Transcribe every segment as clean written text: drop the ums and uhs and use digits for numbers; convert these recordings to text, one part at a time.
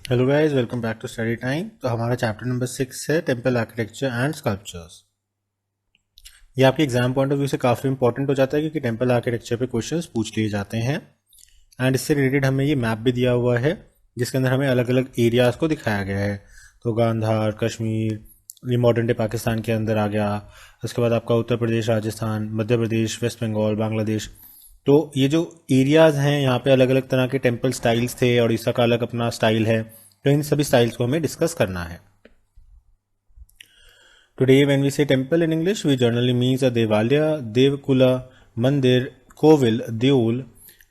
Hello guys, welcome back to study time. तो हमारा chapter number 6 है टेम्पल आर्किटेक्चर एंड स्कल्पचर्स। ये आपके एग्जाम पॉइंट ऑफ व्यू से काफ़ी इंपॉर्टेंट हो जाता है क्योंकि टेम्पल आर्किटेक्चर पे क्वेश्चंस पूछ लिए जाते हैं। एंड इससे रिलेटेड हमें ये मैप भी दिया हुआ है जिसके अंदर हमें अलग अलग एरियाज को दिखाया गया है। तो गांधार, कश्मीर, ये मॉडर्न डे पाकिस्तान के अंदर आ गया। उसके बाद आपका उत्तर प्रदेश, राजस्थान, मध्य प्रदेश, वेस्ट बंगाल, बांग्लादेश। तो ये जो एरियाज हैं यहाँ पे अलग अलग तरह के टेम्पल स्टाइल्स थे और इसका का अलग अपना स्टाइल है। तो इन सभी स्टाइल्स को हमें डिस्कस करना है। Today when we say temple in English we generally means a devalaya, devakula, mandir, kovil, deul,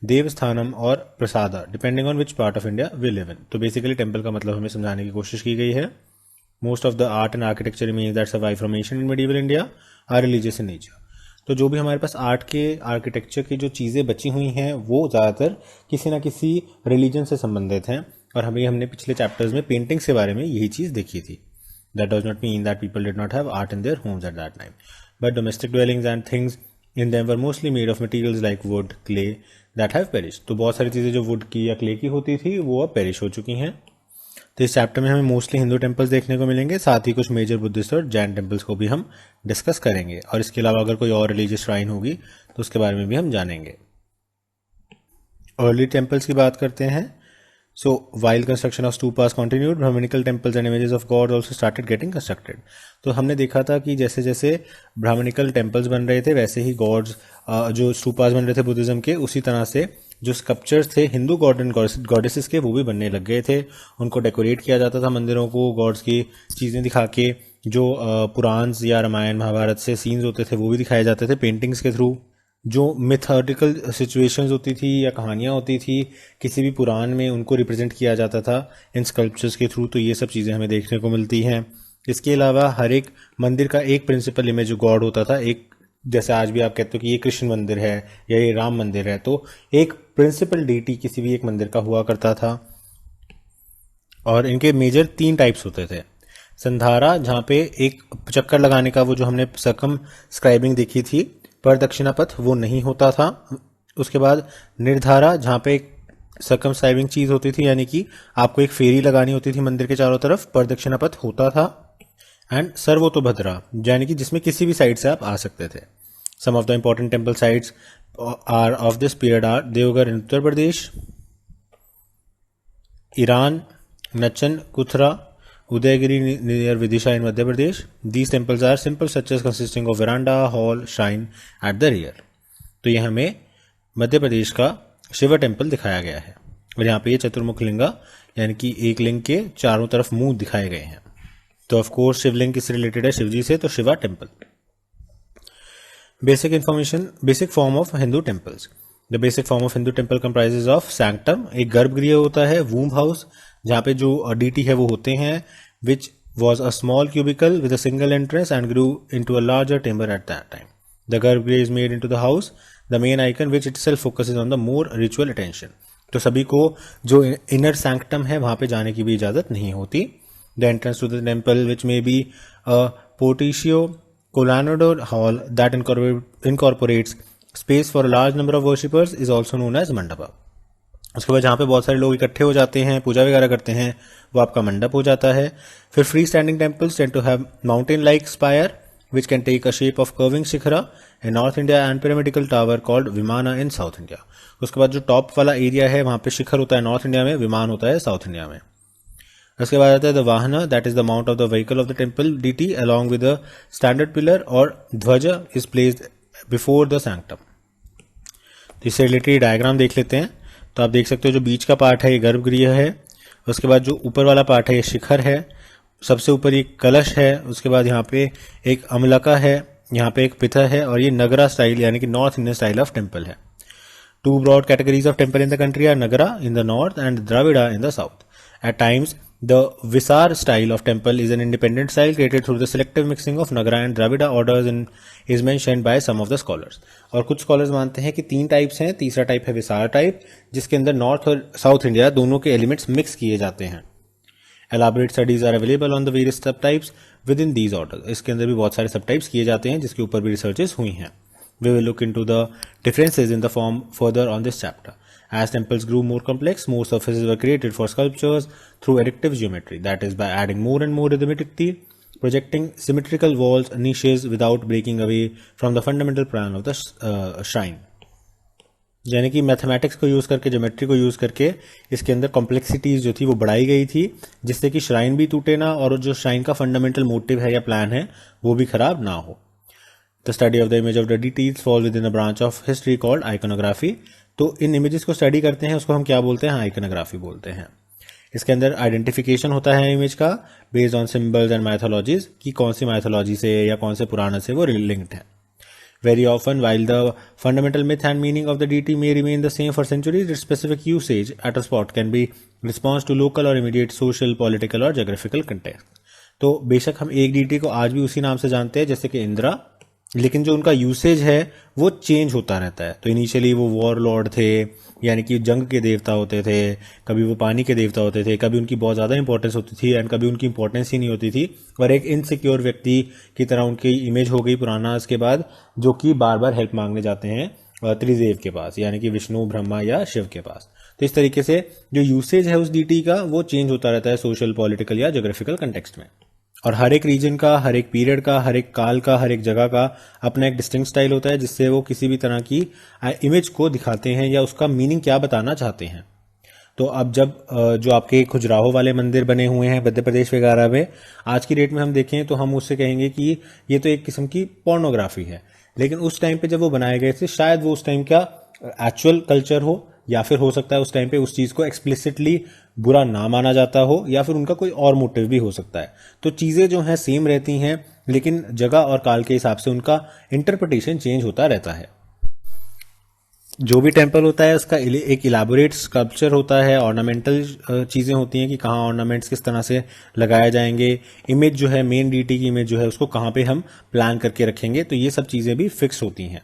devasthanam और prasada, depending on which part of India we live in. तो बेसिकली टेम्पल का मतलब हमें समझाने की कोशिश की गई है। Most of the art and architecture remains that survive from ancient in medieval India are religious in nature. तो जो भी हमारे पास आर्ट के आर्किटेक्चर की जो चीज़ें बची हुई हैं वो ज़्यादातर किसी ना किसी रिलीजन से संबंधित हैं। और हमने पिछले चैप्टर्स में पेंटिंग्स के बारे में यही चीज़ देखी थी। That does not mean that people did not have art in their homes at that time, but domestic dwellings and things in them were mostly made of materials like wood, clay that have perish. तो बहुत सारी चीज़ें जो would की या clay की होती थी वो अब पेरिश हो चुकी हैं। तो इस चैप्टर में हमें मोस्टली हिंदू टेम्पल्स देखने को मिलेंगे, साथ ही कुछ मेजर बुद्धिस्ट और जैन टेम्पल्स को भी हम डिस्कस करेंगे। और इसके अलावा अगर कोई और रिलीजियस श्राइन होगी तो उसके बारे में भी हम जानेंगे। अर्ली टेम्पल्स की बात करते हैं। So while construction of stupas continued, Brahmanical temples and images of gods also started getting constructed. तो हमने देखा था कि जैसे जैसे ब्राह्मणिकल टेम्पल्स बन रहे थे वैसे ही गॉड्स जो स्तूपास बन रहे थे बुद्धिज्म के, उसी तरह से जो स्कल्पचर्स थे हिंदू गॉड एंड गॉडेसेस के वो भी बनने लग गए थे। उनको डेकोरेट किया जाता था मंदिरों को गॉड्स की चीज़ें दिखा के। जो पुराण्स या रामायण महाभारत से सीन्स होते थे वो भी दिखाए जाते थे पेंटिंग्स के थ्रू। जो मिथॉटिकल सिचुएशंस होती थी या कहानियाँ होती थी किसी भी पुराण में, उनको रिप्रेजेंट किया जाता था इन स्कल्पचर्स के थ्रू। तो ये सब चीज़ें हमें देखने को मिलती हैं। इसके अलावा हर एक मंदिर का एक प्रिंसिपल इमेज गॉड होता था। एक जैसे आज भी आप कहते हो कि ये कृष्ण मंदिर है या ये राम मंदिर है, तो एक प्रिंसिपल डीटी किसी भी एक मंदिर का हुआ करता था। और इनके मेजर 3 टाइप्स होते थे। संधारा, जहाँ पे एक चक्कर लगाने का वो जो हमने सर्कम स्क्राइबिंग देखी थी, पर दक्षिणापथ, वो नहीं होता था। उसके बाद निर्धारा, जहाँ पे एक सर्कम स्क्राइबिंग चीज़ होती थी, यानी कि आपको एक फेरी लगानी होती थी मंदिर के चारों तरफ, पर दक्षिणापथ होता था। एंड सर्वतोभद्रा, यानी कि जिसमें किसी भी साइड से आप आ सकते थे। Some of the important temple sites are of this period are Devgarh in Uttar Pradesh, Eran, Nachna, Kuthara, Udayagiri near Vidisha in Madhya Pradesh. These temples are simple structures consisting of veranda, hall, shrine at the rear. तो ये हमें मध्य प्रदेश का Shiva temple दिखाया गया है। और यहाँ पे ये चतुर्मुख लिंगा यानी कि एक लिंग के चारों तरफ मुंह दिखाए गए हैं। तो ऑफ कोर्स शिवलिंग किससे रिलेटेड है? शिवजी से। तो Shiva temple. Basic information, basic form of Hindu temples. The basic form of Hindu temple comprises of sanctum, एक गर्भगृह होता है, वूम्ब हाउस जहाँ पे जो डीटी है वो होते हैं, which was a small cubicle with a single entrance and grew into a larger chamber at that time. The garbhagriha is made into the house, the main icon which itself focuses on the more ritual attention. तो सभी को जो inner sanctum है वहां पे जाने की भी इजाजत नहीं होती। The entrance to the temple which may be a portico colonnaded hall that incorporates space for a large number of worshippers is also known as mandapa. उसके बाद जहाँ पे बहुत सारे लोग इकट्ठे हो जाते हैं, पूजा वगैरह करते हैं, वो आपका मंडप हो जाता है। फिर free standing temples tend to have mountain like spire which can take a shape of curving shikhara in north India and pyramidical tower called vimana in south India. उसके बाद जो टॉप वाला एरिया है वहाँ पे शिखर होता है नॉर्थ इंडिया में, विमान होता है साउथ इंडिया में। उसके बाद आता है the vahana, that is the mount of the vehicle of the temple deity along with the standard pillar और dhvaja is placed before the sanctum. तो इससे रिलेटेड डायग्राम देख लेते हैं। तो आप देख सकते हो जो बीच का पार्ट है ये गर्भगृह है, उसके बाद जो ऊपर वाला पार्ट है ये शिखर है, सबसे ऊपर एक कलश है, उसके बाद यहाँ पे एक अमलका है, यहाँ पे एक पिथा है, और ये नगरा स्टाइल यानी कि north Indian style of temple है। Two broad categories of temple in the country are nagara in the north and Dravida in the south. At times the Visar style of temple is an independent style created through the selective mixing of Nagara and Dravida orders and is mentioned by some of the scholars। और कुछ scholars मानते हैं कि 3 types हैं। तीसरा type है विसार type, जिसके अंदर नॉर्थ और साउथ इंडिया दोनों के एलिमेंट्स मिक्स किए जाते हैं। Elaborate studies are available on the various subtypes within these orders। इसके अंदर भी बहुत सारे सबटाइप्स किए जाते हैं जिसके ऊपर भी रिसर्चेस हुई हैं। We will look into the differences in the form further on this chapter। As temples grew more complex, more surfaces were created for sculptures through additive geometry, that is, by adding more and more rhythmicity, projecting symmetrical walls, niches without breaking away from the fundamental plan of the shrine. यानी कि mathematics को use करके, geometry को use करके इसके अंदर complexities जो थी वो बढ़ाई गई थी, जिससे कि श्राइन भी टूटे ना और जो श्राइन का फंडामेंटल मोटिव है या प्लान है वो भी खराब ना हो. The study of the image of the deities fall with in a branch of history called iconography. तो इन इमेजेस को स्टडी करते हैं उसको हम क्या बोलते हैं? आइकोनोग्राफी बोलते हैं. इसके अंदर आइडेंटिफिकेशन होता है इमेज का based on symbols and mythologies, कि कौन सी माइथोलॉजी से या कौन से पुराण से वो लिंक्ड है. Very often, while the fundamental myth and meaning of the deity may remain the same for centuries, its specific usage at a spot can be response to local or immediate social, political or geographical context. तो बेशक हम एक deity को आज भी उसी नाम से जानते हैं जैसे कि इंद्रा, लेकिन जो उनका यूसेज है वो चेंज होता रहता है. तो इनिशियली वो वॉर लॉर्ड थे, यानी कि जंग के देवता होते थे, कभी वो पानी के देवता होते थे, कभी उनकी बहुत ज़्यादा इंपॉर्टेंस होती थी एंड कभी उनकी इंपॉर्टेंस ही नहीं होती थी, और एक इनसिक्योर व्यक्ति की तरह उनकी इमेज हो गई पुराना इसके बाद, जो कि बार बार हेल्प मांगने जाते हैं त्रिदेव के पास, यानी कि विष्णु, ब्रह्मा या शिव के पास. तो इस तरीके से जो यूसेज है उस डीटी का वो चेंज होता रहता है सोशल, पॉलिटिकल या जोग्राफिकल कंटेक्स्ट में. और हर एक रीजन का, हर एक पीरियड का, हर एक काल का, हर एक जगह का अपना एक डिस्टिंक्ट स्टाइल होता है जिससे वो किसी भी तरह की इमेज को दिखाते हैं या उसका मीनिंग क्या बताना चाहते हैं. तो अब जब जो आपके खजुराहो वाले मंदिर बने हुए हैं मध्य प्रदेश वगैरह में, आज की डेट में हम देखें तो हम उससे कहेंगे कि ये तो एक किस्म की पोर्नोग्राफी है. लेकिन उस टाइम पे जब वो बनाए गए थे, शायद वो उस टाइम का एक्चुअल कल्चर हो, या फिर हो सकता है उस टाइम पे उस चीज़ को एक्सप्लिसिटली बुरा ना माना जाता हो, या फिर उनका कोई और मोटिव भी हो सकता है. तो चीज़ें जो हैं सेम रहती हैं, लेकिन जगह और काल के हिसाब से उनका इंटरप्रिटेशन चेंज होता रहता है. जो भी टेम्पल होता है उसका एक इलाबोरेट स्कल्पचर होता है, ऑर्नामेंटल चीज़ें होती हैं कि कहाँ ऑर्नामेंट्स किस तरह से लगाए जाएंगे, इमेज जो है मेन डीटी की इमेज जो है उसको कहाँ पे हम प्लान करके रखेंगे, तो ये सब चीज़ें भी फिक्स होती हैं.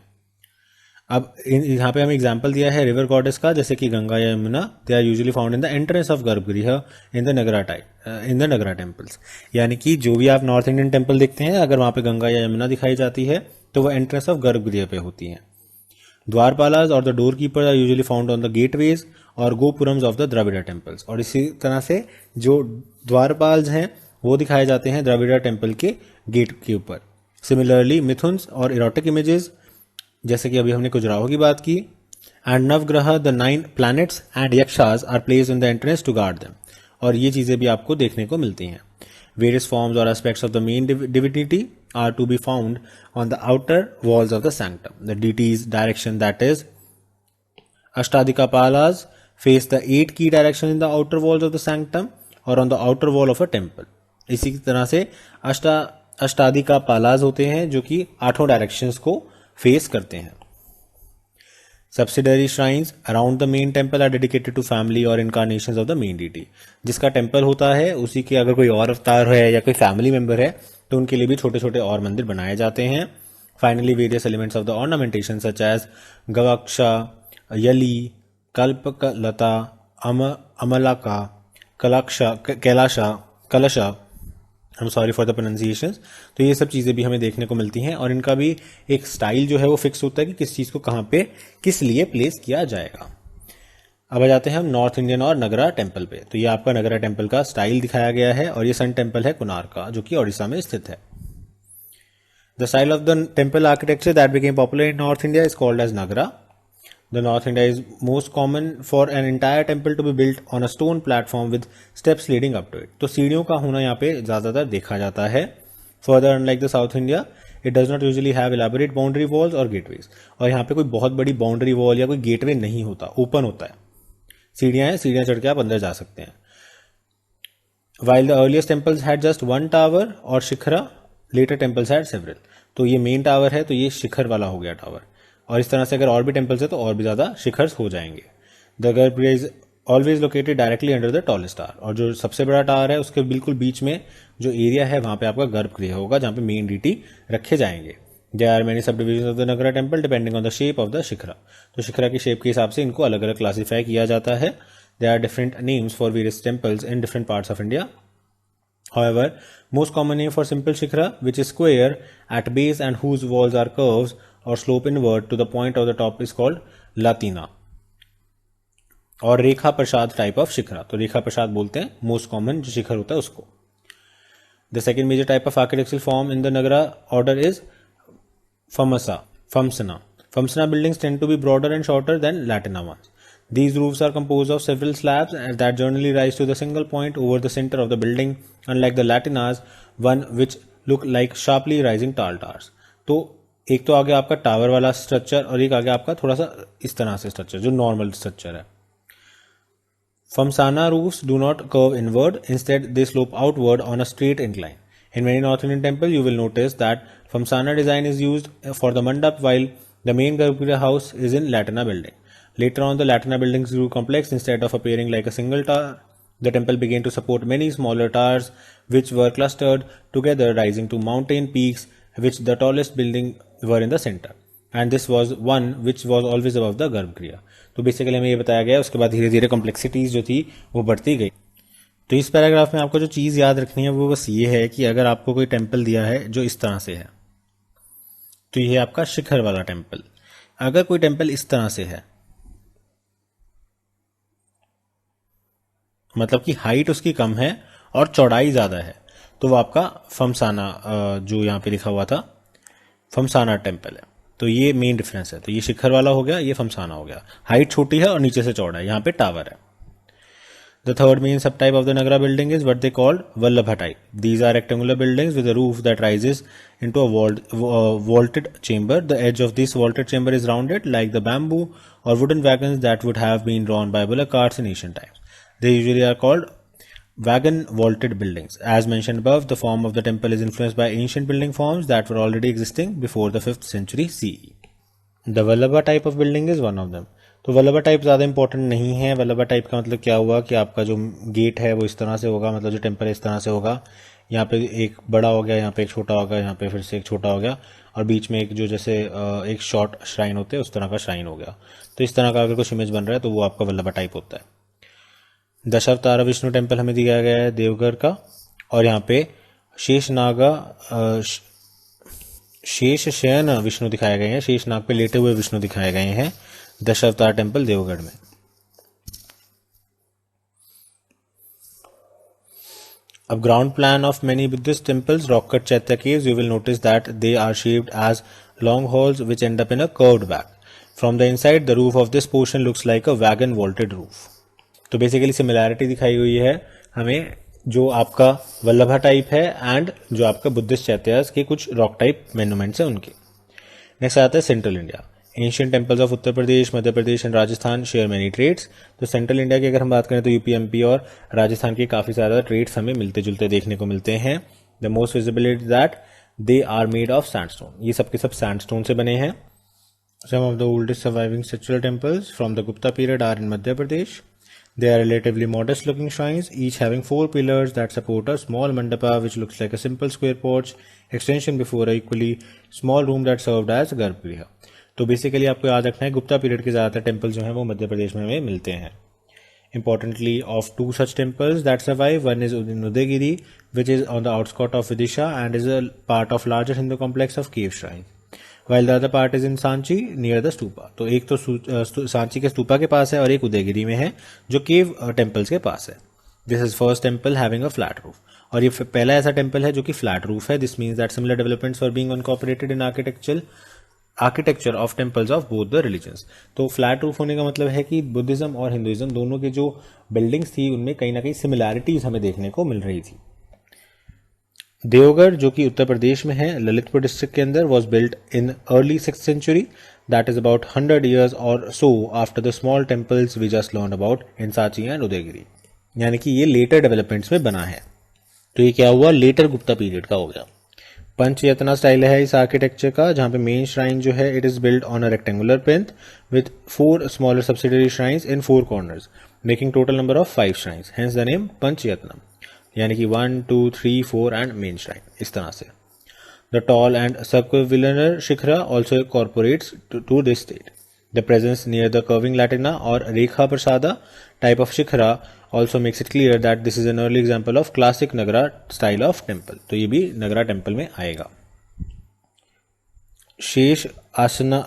अब यहाँ पे हमें एग्जांपल दिया है रिवर गॉडेस का, जैसे कि गंगा या Yamuna. They are usually found in the entrance of garbhagriha in the Nagra temples. यानी कि जो भी आप नॉर्थ इंडियन टेम्पल देखते हैं, अगर वहाँ पे गंगा या यमुना दिखाई जाती है तो वो एंट्रेंस ऑफ गर्भगृह पे होती हैं. द्वारपालाज और the door keeper are usually found on the gateways और gopurams of the Dravida temples. और इसी तरह से जो द्वारपाल हैं वो दिखाए जाते हैं द्रविड़ा टेम्पल के गेट के ऊपर. सिमिलरली मिथुन्स और इरोटिक इमेजेस, जैसे कि अभी हमने खजुराहो की बात की, and navagraha the 9 planets and yakshas are placed in the entrance to guard them. और ये चीज़ें भी आपको देखने को मिलती हैं. वेरियस फॉर्म्स और aspects of the main divinity are to be found on the outer walls of the sanctum. The deities direction, that is ashtadikpalas, face the 8 key direction in the outer walls of the sanctum और on the outer wall of a temple. इसी तरह से अष्टादिक्पालास होते हैं जो कि 8 directions को face करते हैं. Subsidiary shrines around the main temple are dedicated to family और incarnations of the main deity. जिसका टेम्पल होता है उसी के अगर कोई और अवतार है या कोई फैमिली मेंबर है तो उनके लिए भी छोटे छोटे और मंदिर बनाए जाते हैं. Finally various elements of the ornamentation such as gavaksha, yali, kalpalata, amalaka, kailasha, kalasha, I am sorry for the pronunciations. तो ये सब चीज़ें भी हमें देखने को मिलती हैं और इनका भी एक स्टाइल जो है वो फिक्स होता है कि किस चीज़ को कहाँ पे किस लिए प्लेस किया जाएगा. अब आ जाते हैं हम नॉर्थ इंडियन और नगरा टेम्पल पे. तो ये आपका नगरा टेम्पल का स्टाइल दिखाया गया है और ये सन टेम्पल है कोणार्क का, जो कि ओडिशा में स्थित है. The style of the temple architecture that became popular in north India is called as Nagara. The North India is most common for an entire temple to be built on a stone platform with steps leading up to it. तो सीढ़ियों का होना यहाँ पे ज़्यादातर देखा जाता है. Further, unlike the South India, it does not usually have elaborate boundary walls or gateways. और यहाँ पे कोई बहुत बड़ी बाउंड्री वॉल या कोई गेटवे नहीं होता, ओपन होता है. सीढ़ियाँ हैं, सीढ़ियाँ चढ़ के आप अंदर जा सकते हैं. While the earliest temples had just one tower or shikhara, later temples had several. तो ये मेन टावर है तो ये शिखर वाला हो गया टावर. और इस तरह से अगर और भी टेम्पल्स है तो और भी ज़्यादा शिखर्स हो जाएंगे. The garbhagriha is always located directly under the tallest tower. और जो सबसे बड़ा टावर है उसके बिल्कुल बीच में जो एरिया है वहाँ पे आपका गर्भगृह होगा जहाँ पे मेन डीटी रखे जाएंगे. There are many sub division of the Nagara temple depending on the shape of the shikhara. तो शिखरा की शेप के हिसाब से इनको अलग अलग क्लासीफाई किया जाता है. There are different names for various temples in different parts of India. However, most common name for simple shikhra, which is square at base and whose walls are curves or slope inward to the point of the top, is called Latina. और रेखा प्रसाद type of shikhara, तो रेखा प्रसाद बोलते हैं most common जो शिखर होता है उसको। The second major type of architectural form in the Nagara order is Famsana. Famsana buildings tend to be broader and shorter than Latina ones. These roofs are composed of several slabs that generally rise to the single point over the center of the building, unlike the Latinas, one which look like sharply rising tall towers. तो एक तो आगे आपका tower वाला structure और एक आगे आपका थोड़ा सा इस तरह से स्ट्रक्चर जो नॉर्मल स्ट्रक्चर है। Famsana roofs do not curve inward, instead they slope outward on a straight incline. In many North Indian temples, you will notice that Famsana design is used for the mandap, while the main Garbhagriha house is in Latina building. Later on, the Latina buildings grew complex. Instead of appearing like a single tower, the temple began to support many smaller towers, which were clustered together, rising to mountain peaks, which the tallest building were in the center. And this was one which was always above the Garbhagriha. तो basically हमें ये बताया गया, उसके बाद धीरे धीरे complexities जो थी वो बढ़ती गई। तो इस पैराग्राफ में आपको जो चीज़ याद रखनी है वो बस ये है कि अगर आपको कोई टेम्पल दिया है जो इस तरह से है तो ये आपका शिखर वाला टेम्पल। अगर कोई टेम्पल इस तरह से है मतलब कि हाइट उसकी कम है और चौड़ाई ज़्यादा है तो वो आपका फमसाना जो यहाँ पे लिखा हुआ था फमसाना टेम्पल है। तो ये मेन डिफरेंस है। तो ये शिखर वाला हो गया, ये फमसाना हो गया। हाइट छोटी है और नीचे से चौड़ा है, यहाँ पे टावर है। The third main subtype of the Nagara building is what they called Vallabha type. These are rectangular buildings with a roof that rises into a vaulted chamber. The edge of this vaulted chamber is rounded like the bamboo or wooden wagons that would have been drawn by bullock carts in ancient times. They usually are called wagon vaulted buildings. As mentioned above, the form of the temple is influenced by ancient building forms that were already existing before the 5th century CE. The Vallabha type of building is one of them. तो वल्लभा type ज़्यादा important नहीं है। वल्लभा type का मतलब क्या हुआ कि आपका जो गेट है वो इस तरह से होगा, मतलब जो टेम्पल है इस तरह से होगा। यहाँ पे एक बड़ा हो गया, यहाँ पे एक छोटा हो गया, यहाँ पे फिर से एक छोटा हो गया और बीच में एक जो जैसे एक शॉर्ट श्राइन होते हैं उस तरह का श्राइन हो गया। तो इस तरह का अगर कुछ इमेज बन रहा है तो वो आपका वल्लभा टाइप होता है। दशावतार विष्णु टेम्पल हमें दिया गया है देवगढ़ का, और यहाँ पे शेष शयन विष्णु दिखाए गए हैं, शेषनाग पे लेटे हुए विष्णु दिखाए गए हैं दशावतार टेम्पल देवगढ़ में। अब ground plan of many Buddhist temples, rock cut चैत्य caves, you will notice that they are shaped as long halls which end up in a curved back. From the inside, the roof of this portion looks like a wagon vaulted roof. तो basically similarity दिखाई हुई है हमें जो आपका वल्लभा type है and जो आपका बुद्धिस्ट चैत्यास के कुछ रॉक टाइप मोन्यूमेंट्स हैं उनके। नेक्स्ट आता है central India. Ancient temples of Uttar Pradesh, Madhya Pradesh and Rajasthan share many traits. तो सेंट्रल इंडिया की अगर हम बात करें तो यूपी, एमपी और राजस्थान के काफ़ी ज़्यादा ट्रेड्स हमें मिलते जुलते देखने को मिलते हैं। The most visible is that they are made of sandstone. ये सब के सब सैंडस्टोन से बने हैं। Some of the oldest surviving structural temples from the Gupta period are in Madhya Pradesh. They are relatively modest looking shrines, each having 4 pillars that support a small mandapa which looks like a simple square porch extension before a equally small room that served as गर्भगृह। तो basically आपको याद रखना है Gupta period के ज़्यादातर temple जो हैं वो मध्य प्रदेश में हमें मिलते हैं। Importantly, of 2 such temples that survive, one is in Udayagiri, which is on the outskirts of Vidisha and is a part of larger Hindu complex of cave shrines. While the other part is in Sanchi near the stupa. तो एक तो सांची के स्तूपा के पास है और एक उदयगिरी में है जो केव टेम्पल्स के पास है। This is first temple having a flat roof, और ये पहला ऐसा टेम्पल है जो कि फ्लैट रूफ है। This means that similar developments are being incorporated in architecture of temples of both the religions. तो फ्लैट रूफ होने का मतलब है कि बुद्धिज्म और हिंदुइज्म दोनों की जो बिल्डिंग्स थी उनमें कहीं ना कहीं सिमिलैरिटीज हमें देखने को मिल रही थी। देवगढ़ जो कि उत्तर प्रदेश में है, ललितपुर डिस्ट्रिक्ट के अंदर, was built in early 6th century, that is about 100 years or so after the small temples we just learn about in Sanchi and Udayagiri. यानी कि ये लेटर डेवलपमेंट्स में बना है। तो ये क्या हुआ, लेटर गुप्ता पीरियड का हो गया। पंचयतना स्टाइल है इस आर्किटेक्चर का, जहां पे मेन श्राइन जो है it is build on a rectangular plinth with 4 smaller subsidiary shrines in 4 corners, making total number of 5 shrines, hence the name panchayatanam. यानी कि 1, 2, 3, 4 एंड मेन श्राइन, इस तरह से। The tall and circular shikhara also corporates to this state. The presence near the curving latina और rekha prasada type of shikhara also makes it clear that this is an early example of classic nagara style of temple. तो ये भी नगरा temple में आएगा। शेष आसना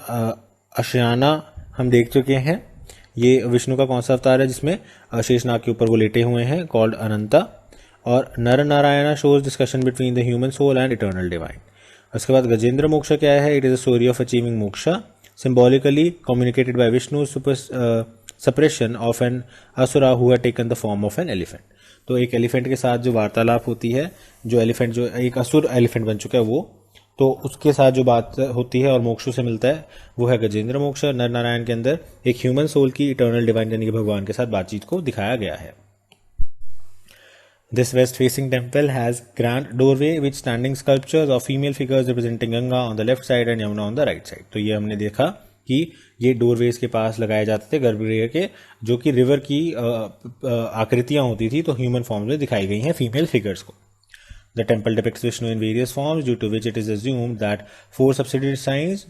आशियाना हम देख चुके हैं। ये विष्णु का कौन सा अवतार है जिसमें शेषनाग के ऊपर वो लेटे हुए हैं, कॉल्ड अनंता। और Nara Narayana shows discussion between the human soul and eternal divine. उसके बाद गजेंद्र मोक्ष क्या है? It is a story of achieving moksha symbolically communicated by Vishnu suppression of an asura who had taken the form of an elephant. तो एक एलिफेंट के साथ जो वार्तालाप होती है, जो एलिफेंट जो एक असुर एलिफेंट बन चुका है वो, तो उसके साथ जो बात होती है और मोक्षु से मिलता है वो है गजेंद्र मोक्ष। नर नारायण के अंदर एक ह्यूमन सोल की इटर्नल डिवाइन यानी कि भगवान के साथ बातचीत को दिखाया गया है। This west-facing temple has grand doorway with standing sculptures of female figures representing Ganga on the left side and Yamuna on the right side। तो ये हमने देखा कि ये डोरवेज के पास लगाए जाते थे गर्भगृह के, जो कि रिवर की आकृतियां होती थी, तो ह्यूमन फॉर्म में दिखाई गई हैं फीमेल फिगर्स को। The temple depicts Vishnu in various forms, due to which it is assumed that 4 subsidiary shrines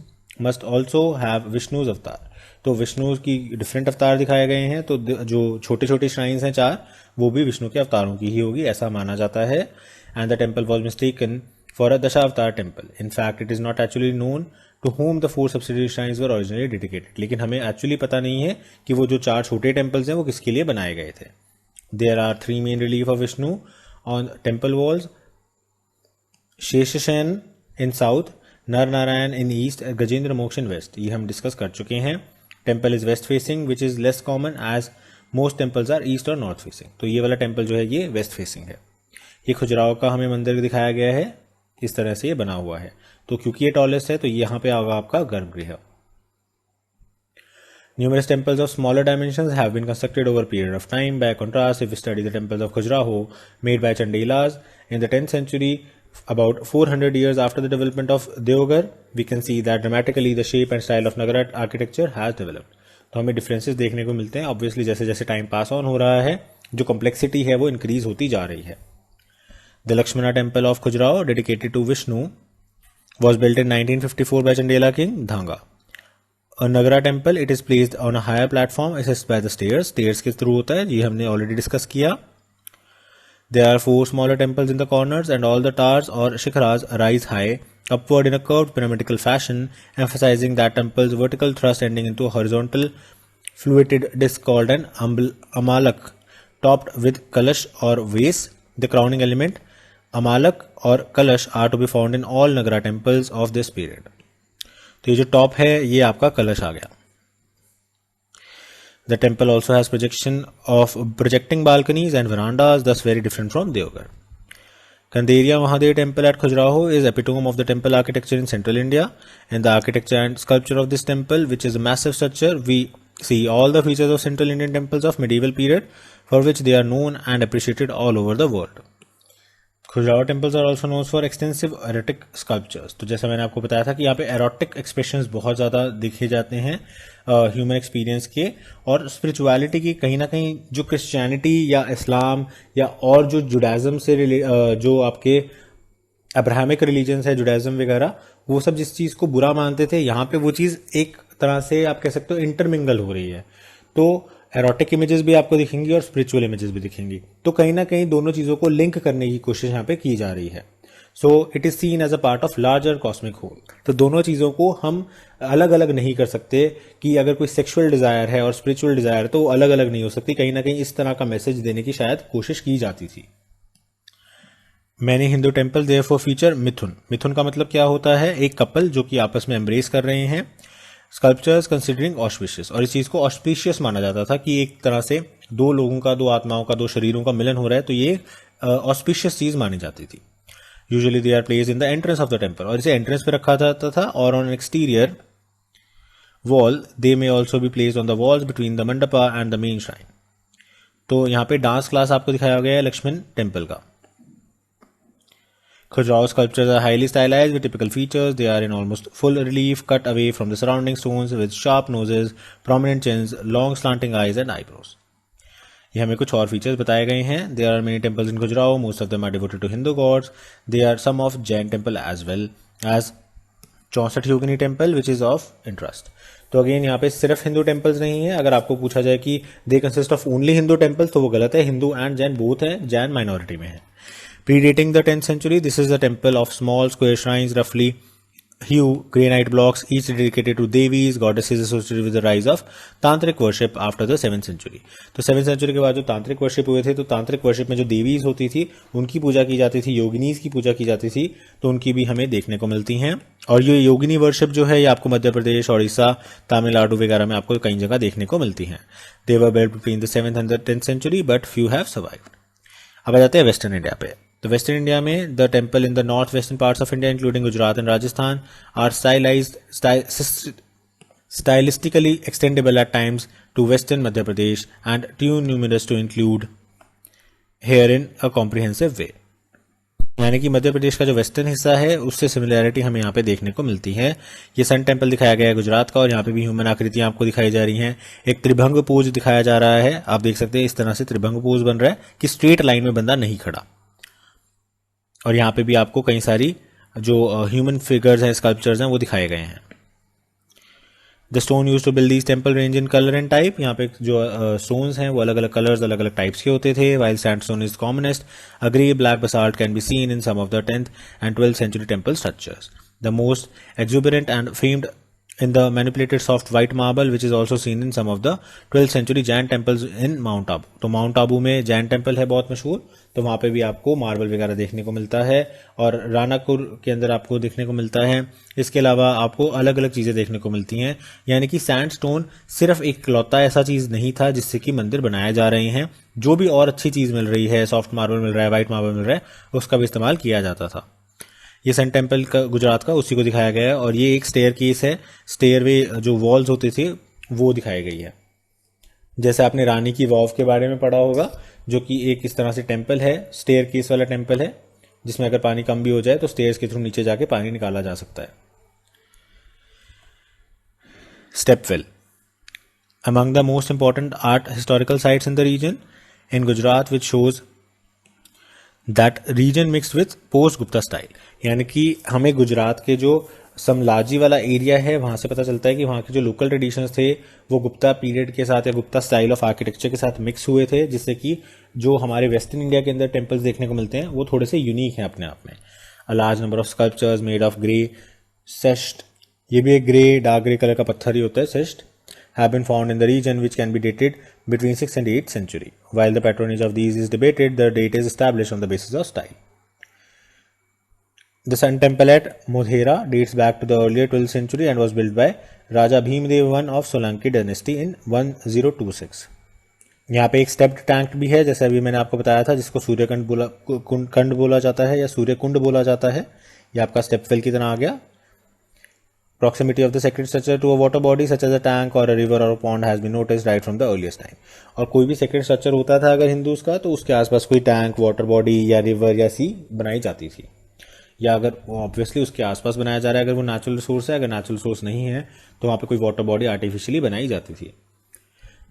must also have Vishnu's avatar। तो विष्णु की डिफरेंट अवतार दिखाए गए हैं, तो जो छोटे छोटे श्राइन्स हैं 4, वो भी विष्णु के अवतारों की ही होगी, ऐसा माना जाता है। And the temple was mistaken for a Dashavatara temple. In fact it is not actually known to whom the 4 subsidiary shrines were originally dedicated. लेकिन हमें एक्चुअली पता नहीं है कि वो जो 4 छोटे टेम्पल्स हैं वो किसके लिए बनाए गए थे। There are 3 main relief of Vishnu on temple walls, Sheshashayana in south, Nara Narayana in east, Gajendra मोक्ष इन वेस्ट। ये हम डिस्कस कर चुके हैं। Temple is west facing which is less common as most temples are east or north facing. तो ये वाला टेम्पल जो है ये वेस्ट फेसिंग है। ये खजुराहो का हमें मंदिर दिखाया गया है, इस तरह से ये बना हुआ है। तो क्योंकि ये टॉलेस्ट है तो यहाँ पे आगा आपका गर्भगृह। Numerous temples of smaller dimensions have been constructed over a period of time. By contrast, if we study the temples of Khajuraho made by Chandelas in the 10th century, about 400 years after the development of Deoghar, we can see that dramatically the shape and style of Nagara architecture has developed. तो हमें differences देखने को मिलते हैं। Obviously जैसे जैसे time pass on हो रहा है, जो कॉम्प्लेक्सिटी है वो इंक्रीज होती जा रही है। The Lakshmana temple of Khajuraho dedicated to Vishnu was built in 1954 by Chandela king Dhanga. A Nagara temple, it is placed on a higher platform accessed by the stairs. Stairs के थ्रू होता है, ये हमने ऑलरेडी डिस्कस किया। There are 4 smaller temples in the corners and all the towers or shikharas rise high upward in a curved pyramidal fashion, emphasizing that temple's vertical thrust ending into a horizontal fluted disc called an amalak, topped with kalash or vase. The crowning element, amalak और kalash are to be found in all Nagara temples of this period. तो ये जो top है ये आपका कलश आ गया। The temple also has projecting balconies and verandas, thus very different from Deoghar. Kanderia Mahadev temple at Khajuraho is epitome of the temple architecture in central India. In the architecture and sculpture of this temple, which is a massive structure, we see all the features of central Indian temples of medieval period, for which they are known and appreciated all over the world. Khajuraho temples are also known for extensive erotic sculptures. तो जैसा मैंने आपको बताया था कि यहाँ पे erotic expressions बहुत ज़्यादा दिखे जाते हैं ह्यूमन एक्सपीरियंस के, और स्पिरिचुअलिटी की कहीं ना कहीं जो क्रिश्चियनिटी या इस्लाम या और जो जुडाइज्म से जो आपके अब्राहमिक रिलीजन्स है, जुडाइज्म वगैरह, वो सब जिस चीज़ को बुरा मानते थे, यहाँ पे वो चीज़ एक तरह से आप कह सकते हो इंटरमिंगल हो रही है। तो एरोटिक इमेजेस भी आपको दिखेंगी और स्पिरिचुअल इमेजेस भी दिखेंगी, तो कहीं ना कहीं दोनों चीज़ों को लिंक करने की कोशिश यहाँ पे की जा रही है। So it is seen as a part of larger cosmic whole. तो दोनों चीज़ों को हम अलग अलग नहीं कर सकते कि अगर कोई सेक्सुअल डिजायर है और स्पिरिचुअल डिजायर है तो वो अलग अलग नहीं हो सकती। कहीं ना कहीं इस तरह का मैसेज देने की शायद कोशिश की जाती थी। Many Hindu temple therefore feature mithuna. मिथुन का मतलब क्या होता है? एक कपल जो कि आपस में एम्ब्रेस कर रहे हैं। स्कल्पचर्स कंसिडरिंग ऑस्पिशियस, और इस चीज को ऑस्पिशियस माना जाता था कि एक तरह से दो लोगों का, दो आत्माओं का, दो शरीरों का मिलन हो रहा है, तो ये ऑस्पिशियस चीज मानी जाती थी। Usually they are placed in the entrance of the temple, और इसे एंट्रेंस पे रखा जाता था, or on exterior wall they may also be placed on the walls between the mandapa and the main shrine. तो यहाँ पे डांस क्लास आपको दिखाया गया है लक्ष्मण टेम्पल का। Khajuraho sculptures are highly stylized with typical features. They are in almost full relief, cut away from the surrounding stones, with sharp noses, prominent chins, long slanting eyes and eyebrows. ये हमें कुछ और features बताए गए हैं। There are many temples in Khajuraho. Most of them are devoted to Hindu gods. There are some of Jain temple as well as 64 Yogini temple which is of interest. तो again यहाँ पे सिर्फ Hindu temples नहीं है। अगर आपको पूछा जाए कि they consist of only Hindu temples तो वो गलत है। हिंदू एंड जैन बोथ है, जैन माइनॉरिटी में है। Predating the 10th century, this is a temple of small square shrines roughly hue granite blocks, each dedicated to devis, goddesses associated with the rise of tantric worship after the 7th century. तो 7th century के बाद जो तांत्रिक worship हुए थे, तो तांत्रिक worship में जो देवीज होती थी उनकी पूजा की जाती थी, योगिनीज की पूजा की जाती थी, तो उनकी भी हमें देखने को मिलती हैं. और ये योगिनी वर्शिप जो है ये आपको मध्य प्रदेश, उड़ीसा, तमिलनाडु वगैरह में आपको कई जगह देखने को मिलती हैं. They were built between the 7th and the 10th century but few have survived. अब आ जाते हैं वेस्टर्न इंडिया पे. तो वेस्टर्न इंडिया में the temple in the north western parts of India including Gujarat and Rajasthan are stylistically extendable at times to western Madhya Pradesh and too numerous to include here in a comprehensive way. यानी कि मध्य प्रदेश का जो western हिस्सा है उससे similarity हमें यहाँ पे देखने को मिलती है. ये सन टेम्पल दिखाया गया है गुजरात का और यहाँ पे भी ह्यूमन आकृतियां आपको दिखाई जा रही हैं. एक त्रिभंग पोज दिखाया जा रहा है, आप देख सकते हैं इस तरह से त्रिभंग पोज बन रहा है कि स्ट्रेट लाइन में बंदा नहीं खड़ा. और यहाँ पे भी आपको कई सारी जो ह्यूमन फिगर्स हैं, स्कल्पचर्स हैं, वो दिखाए गए हैं. The stone use to build these temple range in colour and type. यहाँ पे जो स्टोन्स हैं वो अलग अलग कलर्स, अलग अलग टाइप्स के होते थे. While sandstone is commonest. A grey black basalt can be seen in some of the 10th and 12th century temple structures. The most exuberant and famed in the manipulated soft white marble which is also seen in some of the 12th century Jain temples in Mount Abu. तो mount Abu में Jain temple है बहुत मशहूर, तो वहाँ पे भी आपको मार्बल वगैरह देखने को मिलता है. और रानापुर के अंदर आपको देखने को मिलता है. इसके अलावा आपको अलग अलग चीज़ें देखने को मिलती हैं. यानी कि सैंडस्टोन सिर्फ एक लौता ऐसा चीज़ नहीं था जिससे कि मंदिर बनाए जा रहे हैं. जो भी और अच्छी चीज़ मिल रही है, सॉफ्ट मार्बल मिल रहा है, वाइट मार्बल मिल रहा है, उसका भी इस्तेमाल किया जाता था. ये सन टेम्पल का गुजरात का उसी को दिखाया गया है. और ये एक स्टेयर केस है, स्टेयरवे जो वॉल्स होते थे वो दिखाई गई है. जैसे आपने रानी की वाव के बारे में पढ़ा होगा, जो कि एक इस तरह से टेम्पल है, स्टेयर केस वाला टेम्पल है, जिसमें अगर पानी कम भी हो जाए तो स्टेयर्स के थ्रू नीचे जाके पानी निकाला जा सकता है. Stepwell among the most important art historical sites in the region in Gujarat which shows that region mixed with post Gupta style. यानी कि हमें गुजरात के जो समलाजी वाला एरिया है वहाँ से पता चलता है कि वहाँ के जो लोकल ट्रेडिशंस थे वो गुप्ता पीरियड के साथ या गुप्ता स्टाइल ऑफ आर्किटेक्चर के साथ मिक्स हुए थे, जिससे कि जो हमारे वेस्टर्न इंडिया के अंदर टेम्पल्स देखने को मिलते हैं वो थोड़े से यूनिक हैं अपने आप में. A large number of sculptures made of grey schist, ये भी एक ग्रे डार्क ग्रे कलर का पत्थर ही होता है, सेस्ट, have been found in the region which can be dated between 6th and 8th century. While the patronage of these is debated, the date is established on the basis of style. The Sun Temple at Modhera dates back to the earlier 12th century and was built by Raja Bhimdev I of Solanki dynasty in 1026. यहाँ पे एक stepped tank भी है, जैसे अभी मैंने आपको बताया था, जिसको सूर्यकुंड बोला जाता है या सूर्यकुंड बोला जाता है. ये आपका स्टेपवेल की तरह आ गया. Proximity of the sacred structure to a water body such as a tank or a river or a pond has been noticed right from the earliest time. और कोई भी sacred structure होता था अगर हिंदूज का, तो उसके आसपास कोई टैंक, वाटर बॉडी या रिवर या सी बनाई जाती थी. या अगर ऑब्वियसली उसके आसपास बनाया जा रहा है अगर वो नेचुरल रिसोर्स है, अगर नेचुरल रिसोर्स नहीं है तो वहाँ पे कोई वाटर बॉडी आर्टिफिशियली बनाई जाती थी.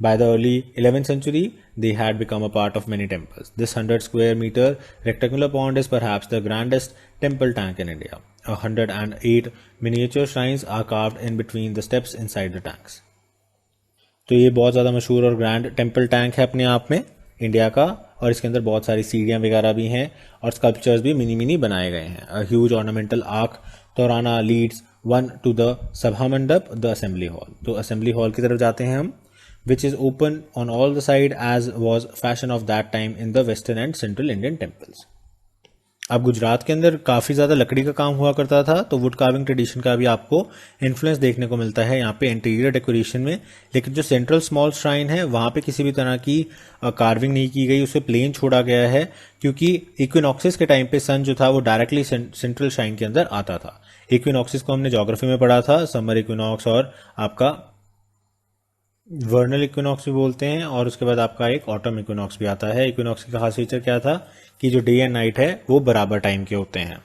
By the early 11th century, they had become a part of many temples. This 100 square meter rectangular pond is perhaps the grandest temple tank in India. 108 miniature shrines are carved in between the steps inside the tanks. तो ये बहुत ज़्यादा मशहूर और grand temple tank है अपने आप में इंडिया का, और इसके अंदर बहुत सारी सीढ़ियाँ वगैरह भी हैं और स्कल्पचर्स भी मिनी मिनी बनाए गए हैं. A huge ornamental arch torana leads one to the sabha mandap, the assembly hall. तो असेंबली हॉल की तरफ जाते हैं हम, which is open on all the side as was fashion of that time in the western and central Indian temples. अब गुजरात के अंदर काफ़ी ज़्यादा लकड़ी का काम हुआ करता था, तो वुड कार्विंग ट्रेडिशन का भी आपको इन्फ्लुएंस देखने को मिलता है यहाँ पे इंटीरियर डेकोरेशन में. लेकिन जो सेंट्रल स्मॉल श्राइन है वहाँ पे किसी भी तरह की कार्विंग नहीं की गई, उसे प्लेन छोड़ा गया है, क्योंकि इक्विनॉक्सिस के टाइम पे सन जो था वो डायरेक्टली सेंट्रल श्राइन के अंदर आता था. इक्विनॉक्सिस को हमने ज्योग्राफी में पढ़ा था, समर इक्विनॉक्स और आपका वर्नल इक्विनॉक्स भी बोलते हैं, और उसके बाद आपका एक ऑटम इक्विनॉक्स भी आता है. इक्विनॉक्स की खास फीचर क्या था कि जो डे एंड नाइट है वो बराबर टाइम के होते हैं,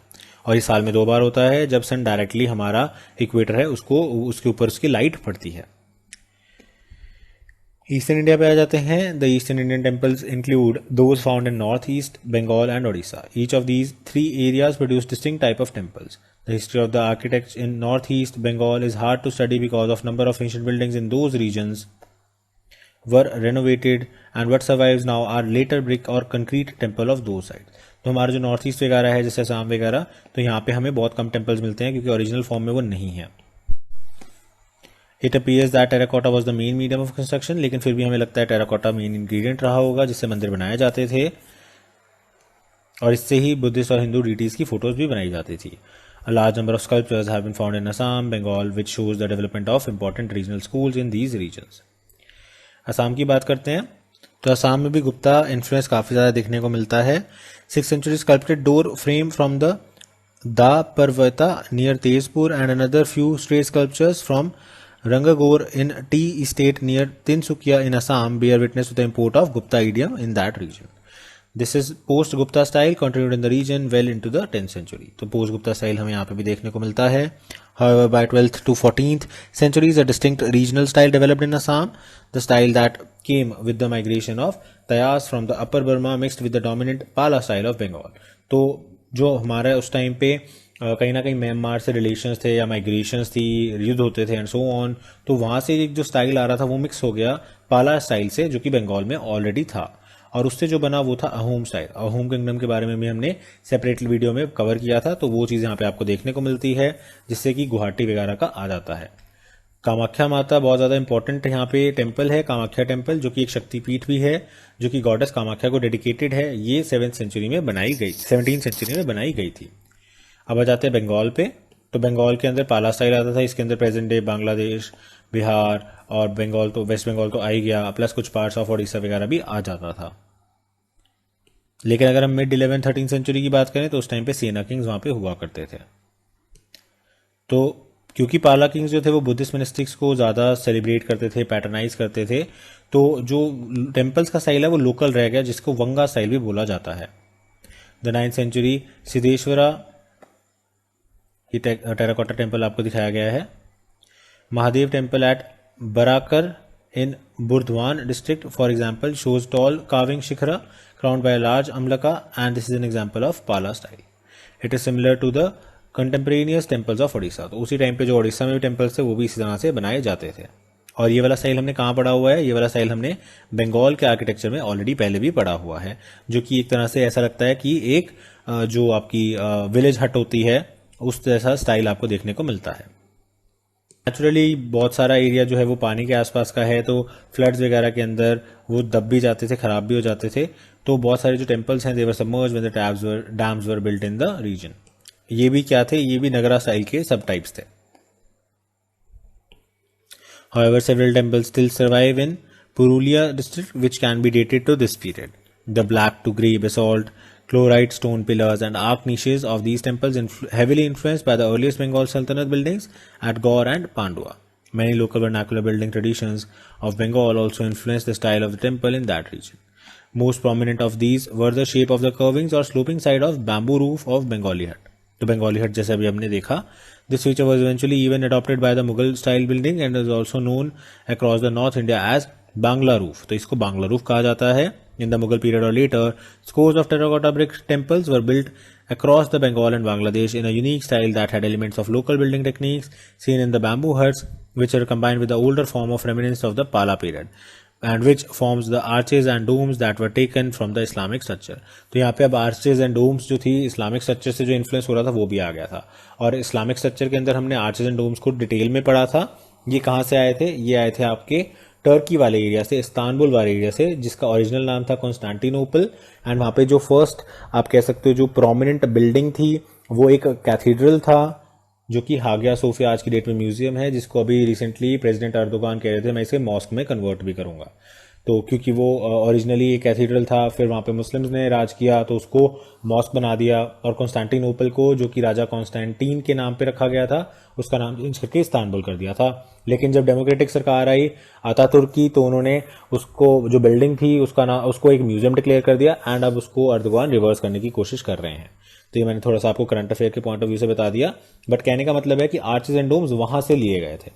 और ये साल में 2 बार होता है, जब सन डायरेक्टली हमारा इक्वेटर है उसको उसके ऊपर उसकी लाइट पड़ती है. ईस्टर्न इंडिया पे आ जाते हैं. The eastern Indian temples include those found in north east Bengal and Odisha. Each of these 3 areas produce distinct type of temples. The history of the architecture in northeast Bengal is hard to study because of number of ancient buildings in those regions were renovated and what survives now are later brick or concrete temple of those sites. तो हमारा जो north east वगैरह है जैसे असम वगैरह, तो यहाँ पे हमें बहुत कम टेम्पल्स मिलते हैं क्योंकि ओरिजिनल फॉर्म में वो नहीं है. It appears that terracotta was the main medium of construction, लेकिन फिर भी हमें लगता है टेराकोटा मेन इंग्रेडिएंट रहा होगा जिससे मंदिर बनाए जाते थे और इससे ही बुद्धिस्ट और हिंदू डीटीज की फोटोज भी बनाई जाती थी. A large number of sculptures have been found in Assam, Bengal, which shows the development of important regional schools in these regions. Assam की बात करते हैं तो असम में भी गुप्ता इन्फ्लुएंस काफ़ी ज़्यादा देखने को मिलता है. 6th century sculpted door frame from the Da Parvata near Tezpur and another few stray sculptures from Rangagore in tea estate near Tinsukia in Assam bear witness to the import of Gupta idiom in that region. This is post Gupta style continued in the region well into the 10th century. तो post Gupta style हमें यहाँ पे भी देखने को मिलता है. However, by 12th to 14th centuries, a distinct regional style developed in Assam. The style that came with the migration of Tayas from the Upper Burma mixed with the dominant Pala style of Bengal. तो जो हमारा उस time पे कहीं ना कहीं Myanmar से relations थे या माइग्रेशंस थी, युद्ध होते थे एंड सो ऑन, तो वहाँ से एक जो स्टाइल आ रहा था वो मिक्स हो गया पाला स्टाइल से जो कि बंगाल में ऑलरेडी था और उससे जो बना वो था अहोम स्टाइल. अहोम किंगडम के बारे में भी हमने सेपरेट वीडियो में कवर किया था, तो वो चीज़ यहाँ पे आपको देखने को मिलती है जिससे कि गुवाहाटी वगैरह का आ जाता है. कामाख्या माता बहुत ज़्यादा इंपॉर्टेंट यहाँ पे टेम्पल है, कामाख्या टेम्पल, जो कि एक शक्तिपीठ भी है जो कि गॉडेस कामाख्या को डेडिकेटेड है. ये 17th सेंचुरी में बनाई गई, 17th सेंचुरी में बनाई गई थी. अब आ जाते हैं बंगाल पे. तो बंगाल के अंदर पाला स्टाइल आता था. इसके अंदर प्रेजेंट डे बांग्लादेश, बिहार और बंगाल, तो वेस्ट बंगाल तो आ ही गया, प्लस कुछ पार्ट्स ऑफ उड़ीसा वगैरह भी आ जाता था. लेकिन अगर हम मिड 11th-13th सेंचुरी की बात करें तो उस टाइम पे सेना किंग्स वहाँ पे हुआ करते थे. तो क्योंकि पाला किंग्स जो थे वो बुद्धिस्ट मिनिस्टिक्स को ज़्यादा सेलिब्रेट करते थे, पैटर्नाइज करते थे, तो जो टेम्पल्स का स्टाइल है वो लोकल रह गया जिसको वंगा स्टाइल भी बोला जाता है. द 9th सेंचुरी सिद्धेश्वरा, ये टेराकोटा टेम्पल आपको दिखाया गया है. Mahadev temple at Barakar in Burdwan district, for example, shows tall carving shikhara crowned by a large amlaka, and this is an example of Pala style. It is similar to the contemporaneous temples of Odisha. तो उसी time पे जो ओडिशा में भी temples थे वो भी इसी तरह से बनाए जाते थे. और ये वाला स्टाइल हमने कहाँ पढ़ा हुआ है? ये वाला स्टाइल हमने बंगाल के आर्किटेक्चर में ऑलरेडी पहले भी पढ़ा हुआ है, जो कि एक तरह से ऐसा लगता है कि एक जो आपकी विलेज हट होती है उस जैसा स्टाइल आपको देखने को मिलता है. नेचुरली बहुत सारा एरिया जो है वो पानी के आसपास का है, तो फ्लड्स वगैरह के अंदर वो दब भी जाते थे, खराब भी हो जाते थे. तो बहुत सारे जो टेम्पल्स हैं they were submerged when the dams were built in the region. ये भी क्या थे? ये भी नगरा स्टाइल के सब टाइप्स थे. However, several temples still survive in Purulia district which can be dated to this period. The black to grey basalt, chlorite stone pillars and arc niches of these temples heavily influenced by the earliest Bengal Sultanate buildings at Gaur and Pandua. Many local vernacular building traditions of Bengal also influenced the style of the temple in that region. Most prominent of these were the shape of the curvings or sloping side of bamboo roof of Bengali hut. तो बंगाली हट जैसे अभी हमने देखा, this feature was eventually even adopted by the Mughal style building and is also known across the North India as Bangla roof. तो इसको Bangla roof कहा जाता है. In the Mughal period or later, scores of terracotta brick temples were built across the Bengal and Bangladesh in a unique style that had elements of local building techniques seen in the bamboo huts, which are combined with the older form of remnants of the Pala period, and which forms the arches and domes that were taken from the Islamic structure. तो यहाँ पे अब arches and domes जो थी Islamic structure से जो influence हो रहा था वो भी आ गया था. और इस्लामिक स्ट्रक्चर के अंदर हमने arches and domes को डिटेल में पढ़ा था. ये कहाँ से आए थे? ये आए थे आपके टर्की वाले एरिया से, इस्तांबुल वाले एरिया से, जिसका ओरिजिनल नाम था कॉन्स्टेंटिनोपल. एंड वहाँ पे जो फर्स्ट आप कह सकते हो जो प्रोमिनेंट बिल्डिंग थी वो एक कैथीड्रल था जो कि हागिया सोफिया आज की डेट में म्यूजियम है, जिसको अभी रिसेंटली प्रेसिडेंट अर्दोगान कह रहे थे मैं इसे मॉस्क में कन्वर्ट भी करूंगा. तो क्योंकि वो ओरिजिनली एक कैथीड्रल था, फिर वहाँ पे मुस्लिम्स ने राज किया तो उसको मॉस्क बना दिया, और कॉन्स्टेंटिनोपल को जो कि राजा कॉन्स्टेंटीन के नाम पे रखा गया था उसका नाम चेंज करके इस्तांबुल कर दिया था. लेकिन जब डेमोक्रेटिक सरकार आई अतातुर्क की तो उन्होंने उसको जो बिल्डिंग थी उसको एक म्यूजियम डिक्लेयर कर दिया, एंड अब उसको अर्दोगान रिवर्स करने की कोशिश कर रहे हैं. तो ये मैंने थोड़ा सा आपको करंट अफेयर के पॉइंट ऑफ व्यू से बता दिया, बट कहने का मतलब है कि आर्चेज एंड डोम्स वहां से लिए गए थे.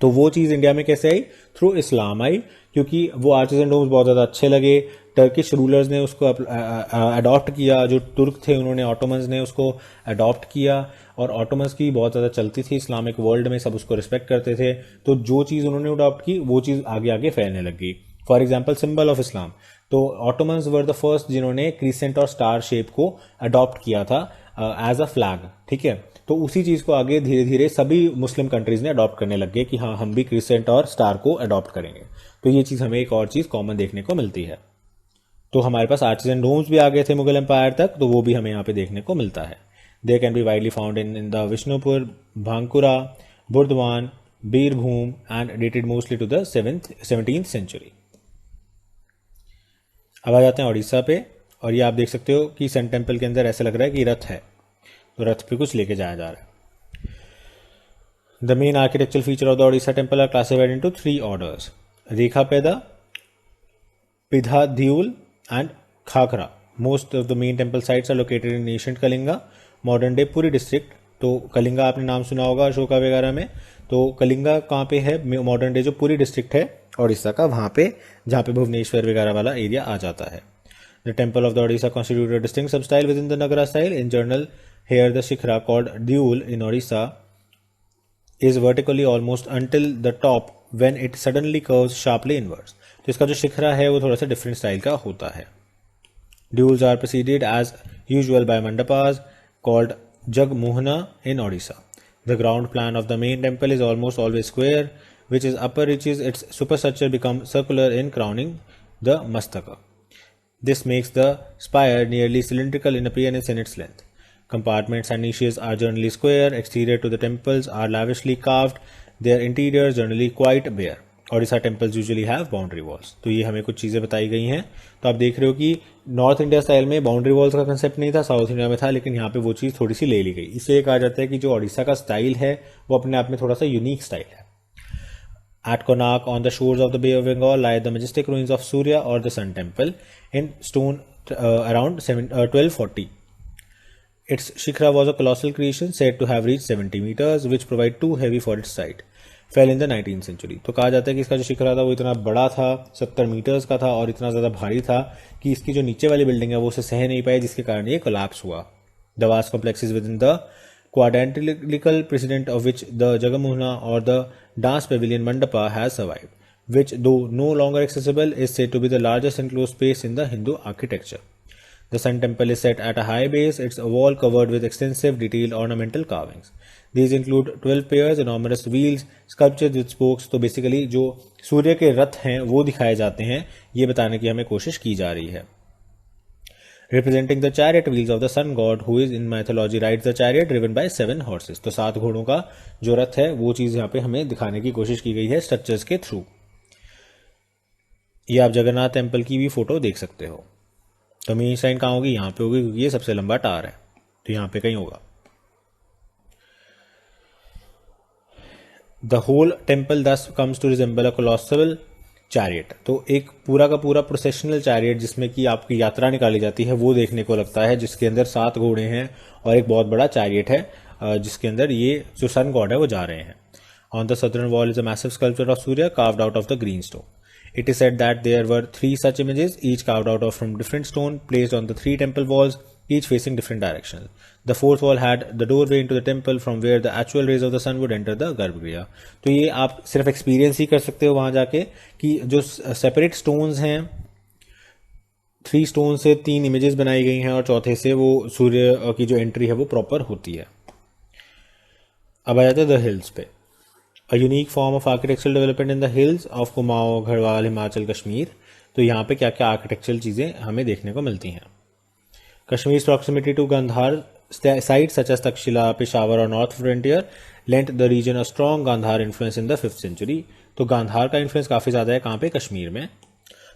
तो वो चीज़ इंडिया में कैसे आई? थ्रू इस्लाम आई, क्योंकि वो आर्चेज एंड डोम्स बहुत ज़्यादा अच्छे लगे, टर्किश रूलर्स ने उसको अडॉप्ट किया, जो तुर्क थे उन्होंने, ऑटोमन्स ने उसको अडॉप्ट किया, और ऑटोमन्स की बहुत ज़्यादा चलती थी इस्लामिक वर्ल्ड में, सब उसको रिस्पेक्ट करते थे, तो जो चीज़ उन्होंने अडॉप्ट की वो चीज़ आगे आगे फैलने लग गई। For example symbol of Islam, तो ऑटोमन्स वर द फर्स्ट जिन्होंने क्रिसेंट और स्टार शेप को अडॉप्ट किया था एज अ फ्लैग, ठीक है। तो उसी चीज़ को आगे धीरे धीरे सभी मुस्लिम कंट्रीज ने अडॉप्ट करने लग गए कि हाँ हम भी क्रिसेंट और स्टार को अडॉप्ट करेंगे। तो ये चीज़ हमें एक और चीज़ कॉमन देखने को मिलती है। तो हमारे पास आर्चेज एंड डोम्स भी आ गए थे मुगल एम्पायर तक, तो वो भी हमें यहाँ पे देखने को मिलता है। They can be widely found in the Bishnupur, Bankura, Burdwan, Birbhum and dated mostly to the 17th century. अब आ जाते हैं उड़ीसा पे, और ये आप देख सकते हो कि सन टेम्पल के अंदर ऐसा लग रहा है कि रथ है, तो रथ पे कुछ लेके जाया जा रहा है। The main architectural feature of the Odisha temple are classified into 3 orders: rekhapida, pidhadeul and khakhara. Most of the main temple sites are located in ancient Kalinga, modern day Puri district. तो कलिंगा आपने नाम सुना होगा अशोका वगैरह में, तो कलिंगा कहाँ पे है, मॉडर्न डे जो पुरी डिस्ट्रिक्ट है ओडिशा का, वहाँ पे जहाँ पे भुवनेश्वर वगैरह वाला एरिया आ जाता है। The temple of the Odisha constitute a distinct sub style within the nagara style. In general here the shikhara called deul in Odisha is vertically almost until the top when it suddenly curves sharply inwards। तो इसका जो शिखरा है वो थोड़ा सा different style का होता है। Duels are preceded as usual by mandapas called jagmohana in Odisha। The ground plan of the main temple is almost always square, which is upper reaches its superstructure become circular in crowning the mastaka। This makes the spire nearly cylindrical in appearance in its length। Compartments and niches are generally square. Exterior to the temples are lavishly carved. Their interiors generally quite bare। Odisha temples usually have boundary walls. तो ये हमें कुछ चीज़ें बताई गई हैं। तो आप देख रहे हो कि नॉर्थ इंडिया स्टाइल में बाउंड्री वॉल्स का कंसेप्ट नहीं था, साउथ इंडिया में था, लेकिन यहाँ पे वो चीज़ थोड़ी सी ले ली गई। इसलिए कहा जाता है कि जो ओडिशा का स्टाइल है वो अपने आप में थोड़ा सा यूनिक स्टाइल है। At Konark, on the shores of the Bay of Bengal, lie the majestic ruins of Surya or the Sun Temple in stone around 1240। Its shikhra was a colossal creation said to have reached 70 meters, which proved too heavy for its height। Fell in the 19th century। तो कहा जाता है कि इसका जो शिखरा था वो इतना बड़ा था, 70 मीटर्स का था, और इतना ज़्यादा भारी था कि इसकी जो नीचे वाली बिल्डिंग है वो उसे सह नहीं पाई, जिसके कारण ये कोलैप्स हुआ। The vast complexes within the quadrangular precedent of which the Jagamohana or the dance pavilion Mandapa has survived, which though no longer accessible is said to be the largest enclosed space in the Hindu architecture। The Sun Temple is set at a high base, its wall covered with extensive detailed ornamental carvings। These include 12 pairs, enormous wheels, sculptures with spokes। तो basically जो सूर्य के रथ हैं वो दिखाए जाते हैं, ये बताने की हमें कोशिश की जा रही है। Representing the chariot wheels of the sun god, who is in mythology rides the chariot driven by 7 horses। तो 7 घोड़ों का जो रथ है वो चीज़ यहाँ पे हमें दिखाने की कोशिश की गई है स्ट्रक्चर्स के थ्रू। ये आप जगन्नाथ टेम्पल की भी फोटो देख सकते हो। तो मेन साइन कहाँ होगी, यहाँ पे होगी, क्योंकि ये सबसे लंबा टार है, तो यहाँ पे कहीं होगा। The whole temple thus comes to resemble a colossal chariot. तो एक पूरा का पूरा प्रोसेशनल चैरियट जिसमें कि आपकी यात्रा निकाली जाती है वो देखने को लगता है, जिसके अंदर 7 घोड़े हैं और एक बहुत बड़ा चैरियट है जिसके अंदर ये जो सन गॉड है वो जा रहे हैं। On the southern wall is a massive sculpture of Surya carved out of the green stone। It is said that there were 3 such images, each carved out of from different stone, placed on the 3 temple walls, each facing different directions। The 4th wall had the doorway into the temple from where the actual rays of the sun would enter the गर्भगृह। तो ये आप सिर्फ experience ही कर सकते हो वहाँ जाके कि जो सेपरेट स्टोन्स हैं, 3 स्टोन से 3 इमेजेस बनाई गई हैं और चौथे से वो सूर्य की जो एंट्री है वो प्रॉपर होती है। अब आ जाते हैं द हिल्स पे। A unique form of architectural development in the hills of Kumaon, Garhwal, Himachal, Kashmir. तो यहाँ पे क्या क्या आर्किटेक्चरल चीज़ें हमें देखने को मिलती हैं। Kashmir proximity to Gandhara sites such as Taxila, Peshawar और north frontier lent the region a strong Gandhara influence in the 5th century। तो गांधार का इन्फ्लुएंस काफ़ी ज़्यादा है कहाँ पे, कश्मीर में।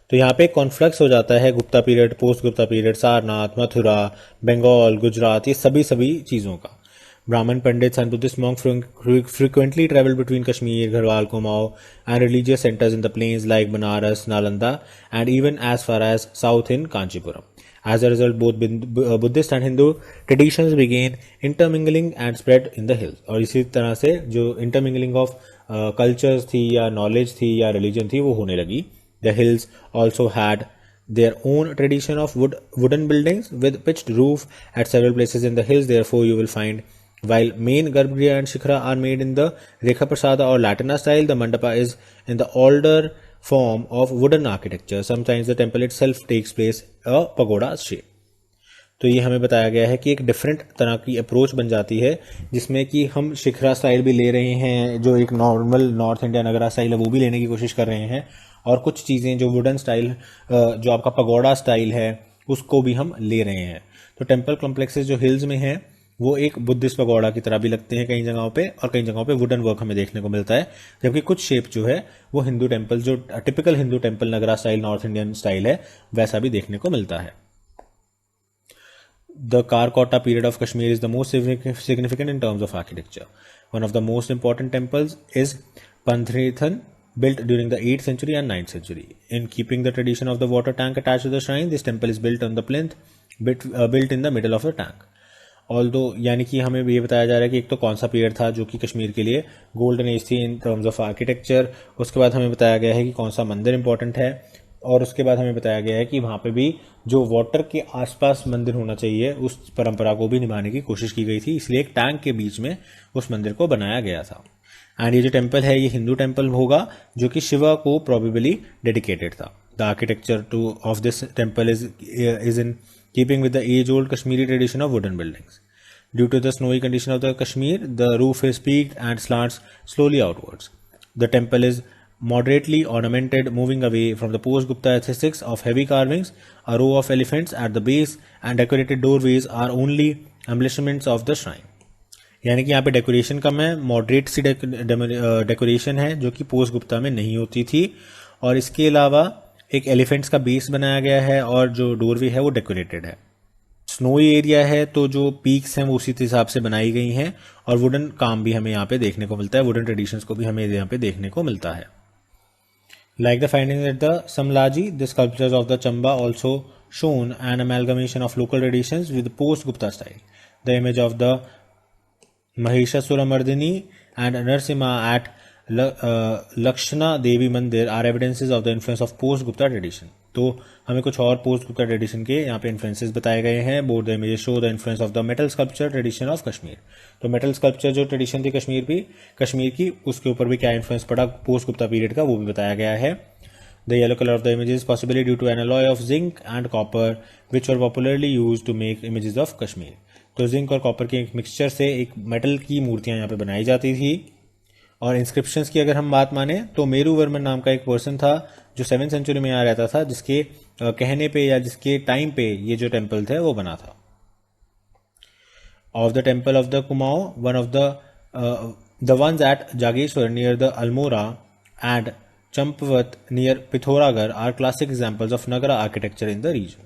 तो यहाँ पे कॉन्फ्लक्स हो जाता है Gupta period, post Gupta period, Sarnath, Mathura, Bengal, Gujarat, ये सभी चीज़ों का। Brahmin Pandits and Buddhist monks frequently traveled between Kashmir, Garhwal, Kumaon and religious centers in the plains like Banaras, Nalanda and even as far as south in Kanchipuram। As a result, both Buddhist and Hindu traditions began intermingling and spread in the hills। और इसी तरह से जो intermingling of cultures थी या knowledge थी या religion थी वो होने लगी। The hills also had their own tradition of wooden buildings with pitched roof at several places in the hills. Therefore, you will find while main Garbhagriha and Shikhra are made in the Rekha Prasada or Latina style, the Mandapa is in the older form of wooden architecture. Sometimes the temple itself takes place a pagoda shape. तो ये हमें बताया गया है कि एक different तरह की अप्रोच बन जाती है जिसमें कि हम शिखरा स्टाइल भी ले रहे हैं, जो एक नॉर्मल नॉर्थ इंडिया नगरा स्टाइल है वो भी लेने की कोशिश कर रहे हैं, और कुछ चीज़ें जो वुडन स्टाइल जो आपका पगोड़ा स्टाइल है उसको भी हम ले रहे हैं. तो टेम्पल कॉम्प्लेक्सेस जो हिल्स में हैं वो एक बुद्धिस्ट पगोड़ा की तरह भी लगते हैं कई जगहों पे, और कई जगहों पे वुडन वर्क हमें देखने को मिलता है, जबकि कुछ शेप जो है वो हिंदू टेम्पल, जो टिपिकल हिंदू टेम्पल नगरा स्टाइल नॉर्थ इंडियन स्टाइल है, वैसा भी देखने को मिलता है. The Karkota period of Kashmir is the most significant in terms of architecture. One of the most important temples is Panthethan, built during the 8th century and 9th century. In keeping the tradition of the water tank attached to the shrine, this temple is built on the plinth, built in the middle of the tank. Although यानी कि हमें ये बताया जा रहा है कि एक तो कौन सा पीरियड था जो कि कश्मीर के लिए गोल्डन एज थी इन टर्म्स ऑफ आर्किटेक्चर, उसके बाद हमें बताया गया है कि कौन सा मंदिर इंपॉर्टेंट है, और उसके बाद हमें बताया गया है कि वहाँ पे भी जो वाटर के आसपास मंदिर होना चाहिए उस परंपरा को भी निभाने की कोशिश की गई थी, इसलिए एक टैंक के बीच में उस मंदिर को बनाया गया था. एंड ये जो टेम्पल है ये हिंदू टेम्पल होगा जो कि शिवा को प्रोबेबली डेडिकेटेड था. The architecture of this temple is in keeping with the age old Kashmiri tradition of wooden buildings. Due to the snowy condition of the Kashmir, the roof is peaked and slants slowly outwards. The temple is moderately ornamented, moving away from the post-Gupta aesthetics of heavy carvings. A row of elephants at the base and decorated doorways are only embellishments of the shrine. यानी कि यहाँ पे decoration कम है, moderate सी decoration है जो कि post Gupta में नहीं होती थी, और इसके अलावा एक एलिफेंट्स का बेस बनाया गया है और जो डोरवे है वो डेकोरेटेड है. स्नोई एरिया है तो जो पीक्स हैं वो उसी हिसाब से बनाई गई हैं, और वुडन काम भी हमें यहाँ पे देखने को मिलता है, वुडन ट्रेडिशंस को भी हमें यहाँ पे देखने को मिलता है. Like the findings at the Samlaji, the sculptures of the Chamba also shown an amalgamation of local traditions with the post-Gupta style. The image of the Mahishasura Mardini and Narsimha at Lakshana Devi Mandir are evidences of the influence of post-Gupta tradition. तो हमें कुछ और post Gupta tradition के यहाँ पे influences बताए गए हैं. Both the images show the influence of the metal sculpture tradition of Kashmir. तो मेटल स्कल्पचर जो ट्रेडिशन थी कश्मीर की उसके ऊपर भी क्या इन्फ्लुएंस पड़ा पोस्ट गुप्ता पीरियड का वो भी बताया गया है. The yellow colour of the images possibly due to an alloy of zinc and copper which are popularly use to make images of Kashmir. तो जिंक और कॉपर के एक मिक्सचर से एक मेटल की मूर्तियां यहाँ पे बनाई जाती थी. और इंस्क्रिप्शंस की अगर हम बात माने तो मेरू वर्मन नाम का एक पर्सन था जो 7th सेंचुरी में यहाँ रहता था, जिसके कहने पे या जिसके टाइम पे ये जो टेम्पल थे वो बना था. Of the temple of the Kumaon, one of the ones at Jageshwar near the Almora and Champawat near Pithoragarh are classic examples of nagara architecture in the reason.